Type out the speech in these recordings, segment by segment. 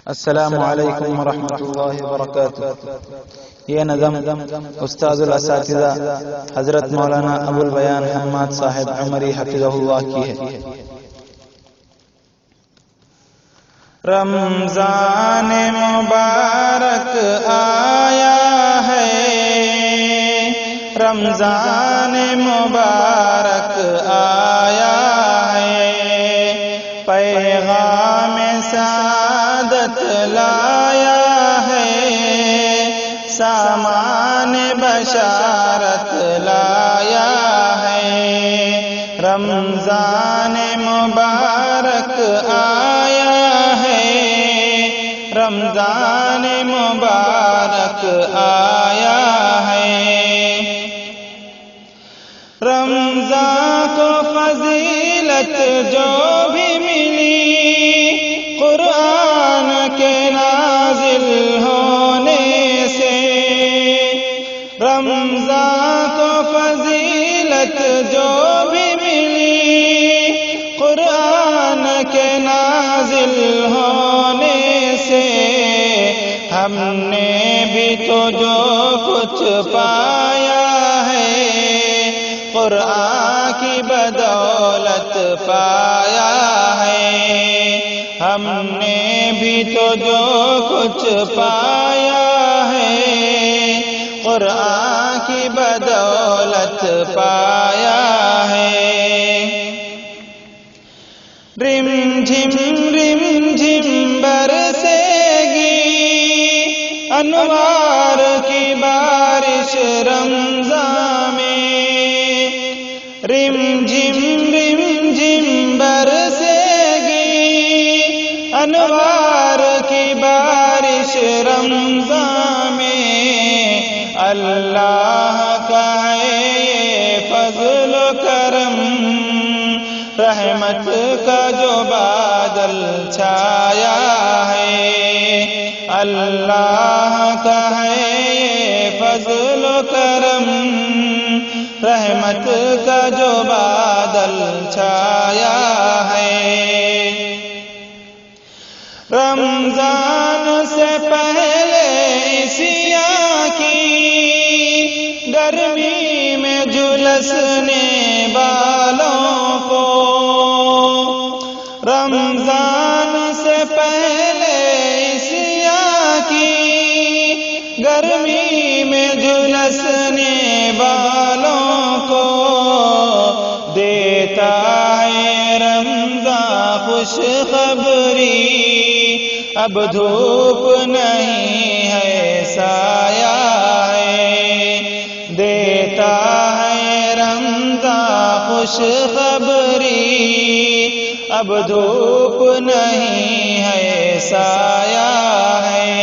السلام علیکم ورحمۃ اللہ وبرکاتہ۔ یہ نظم استاد الاساتذہ حضرت مولانا ابو البیان حماد صاحب عمری حفظہ اللہ کی ہے۔ رمضان مبارک آیا ہے، رمضان مبارک آیا ہے، پیغام سعادت لایا ہے، سامان بشارت لایا ہے۔ رمضان مبارک آیا ہے، رمضان مبارک آیا ہے۔ رمضان کو فضیلت جو بھی ملی قرآن کے نازل ہونے سے، رمضان کو فضیلت جو بھی ملی قرآن کے نازل ہونے سے، ہم نے بھی تو جو کچھ پایا ہے قرآن کی بدولت پایا ہے۔ ہم نے بھی تو جو کچھ پایا ہے قرآن کی بدولت پایا ہے۔ رم جھم برسے گی انوار کی بارش رمضان میں، رم جھم برسے گی انوار کی بارش رمضان میں، اللہ کا ہے فضل و کرم، رحمت کا جو بادل چھایا ہے، اللہ کا ہے فضل و کرم، رحمت کا جو بادل چھایا ہے۔ رمضان سے پہلے سیاہ کی گرمی میں جھلسنے بالوں کو، رمضان سے پہلے سیاہ کی گرمی میں جھلسنے بالوں کو، دیتا ہے رمضان خوشخبری، اب دھوپ نہیں ہے سایہ ہے، دیتا ہے رمضان خوشخبری، اب دھوپ نہیں ہے سایہ ہے۔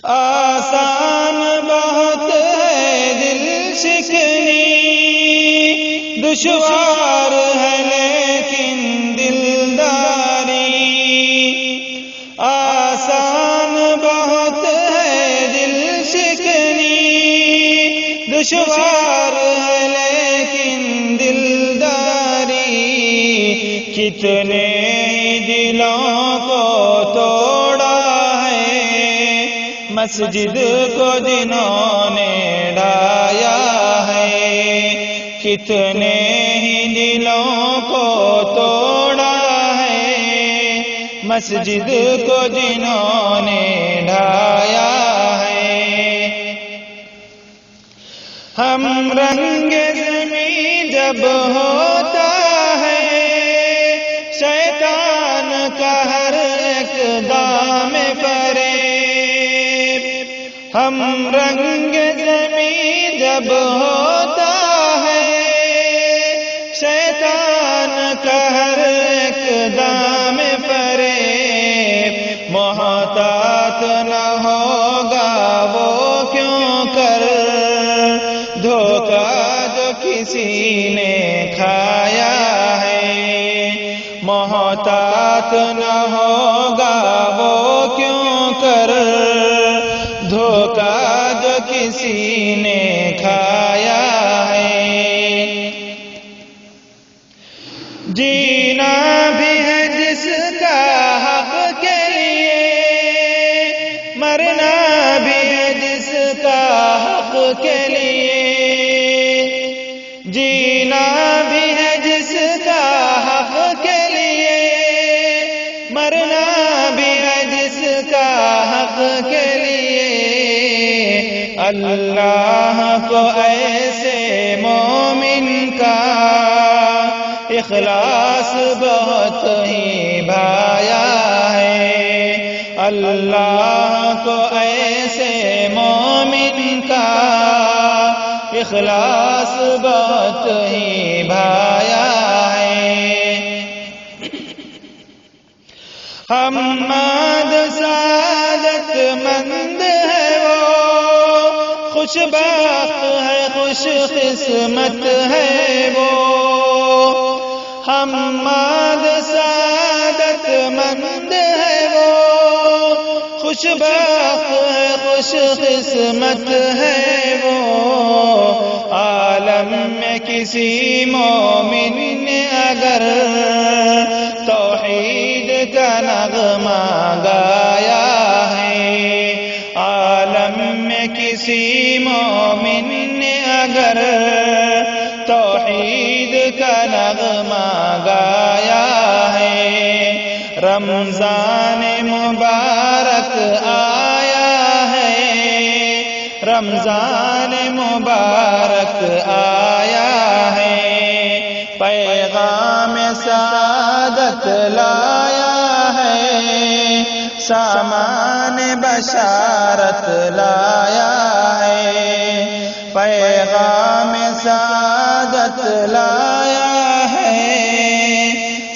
آسان بہت ہے دل شکنی، دشوار ہے لیکن دلداری، آسان بہت ہے دل شکنی، دشوار ہے لیکن دلداری، کتنے دلوں کو توڑا ہے مسجد کو جنہوں نے ڈھایا ہے، کتنے ہی دلوں کو توڑا ہے مسجد کو جنہوں نے ڈھایا ہے۔ ہم رنگ زمیں جب ہوتا ہے شیطان کا ہر اقدام فریب، ہم رنگ زمیں جب ہوتا ہے شیطان کا ہر اقدام فریب، محتاط نہ ہوگا وہ کیوں کر دھوکہ جو کسی نے کھایا ہے، محتاط نہ ہوگا وہ کیوں کر دھوکہ جو کسی نے کھایا ہے۔ جینا بھی ہے جس کا حق مرنا بھی ہے جس کا حق کے لیے، جینا بھی ہے جس کا حق کے لیے، مرنا بھی ہے جس کا حق کے لیے۔ اللہ کو ایسے مومن کا اخلاص بہت ہی بھایا ہے، اللہ کو ایسے مومن کا اخلاص بہت ہی بھایا ہے۔ حماد سعادت مند ہے وہ، خوش بخت ہے، خوش قسمت ہے وہ۔ حماد سعادت مند ہے وہ، خوش بخت ہے، خوش قسمت ہے وہ۔ عالم میں کسی مومن نے اگر توحید کا نغمہ گایا ہے، عالم میں کسی مومن نے اگر توحید کا نغمہ گایا ہے، رمضان مبارک آیا ہے، رمضان مبارک آیا ہے، پیغام سعادت لایا ہے، سامان بشارت لایا ہے، پیغام سعادت لایا ہے،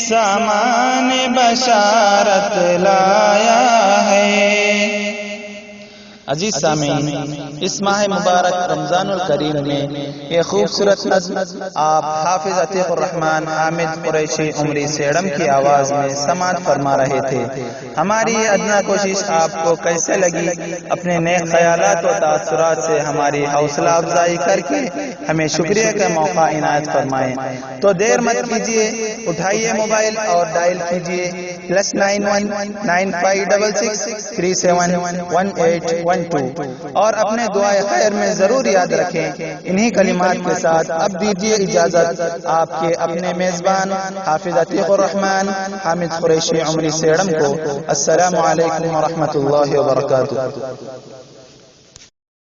سامان بشارت لایا ہے۔ عزیز سامعین، اس ماہ مبارک رمضان الکریم میں یہ خوبصورت نظم آپ حافظ عتیق الرحمن حامد قریشی عمری سیڑم کی آواز میں سماعت فرما رہے تھے۔ ہماری یہ ادنا کوشش آپ کو کیسے لگی؟ اپنے نیک خیالات و تاثرات سے ہماری حوصلہ افزائی کر کے ہمیں شکریہ کا موقع عنایت فرمائیں۔ تو دیر مت کیجیے، اٹھائیے موبائل اور ڈائل کیجیے +919566371812 اور اپنے دعائے خیر میں ضرور یاد رکھیں۔ انہی کلمات کے ساتھ اب دیجیے اجازت آپ کے اپنے میزبان حافظ عتیق الرحمن حامد قریشی عمری سیڑم کو۔ السلام علیکم ورحمۃ اللہ وبرکاتہ۔